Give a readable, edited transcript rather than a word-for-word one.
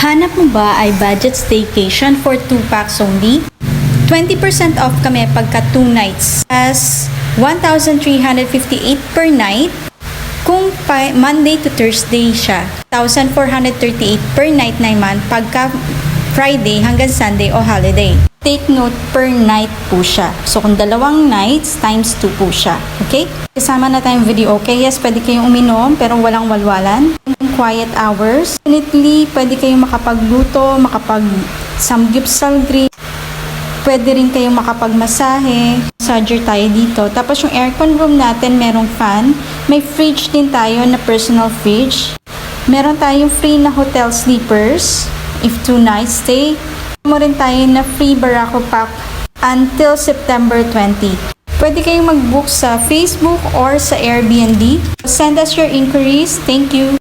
Hanap mo ba ay budget staycation for 2 packs only? 20% off kami pagka 2 nights as 1,358 per night. Kung Monday to Thursday siya, 1,438 per night naman pagka Friday hanggang Sunday o holiday. Take note, per night po siya. So, kung 2 nights, times 2 po siya. Okay? Kasama na tayong video. Okay, yes, pwede kayong uminom pero walang walwalan. Quiet hours. Definitely, pwede kayong makapagluto, makapag-samgyupsal grill. Pwede rin kayong makapagmasahe. Massager tayo dito. Tapos yung aircon room natin, merong fan. May fridge din tayo na personal fridge. Meron tayong free na hotel sleepers. If 2 nights stay. Mo rin tayo na free Barako pack until September 20. Pwede kayong mag-book sa Facebook or sa Airbnb. Send us your inquiries. Thank you.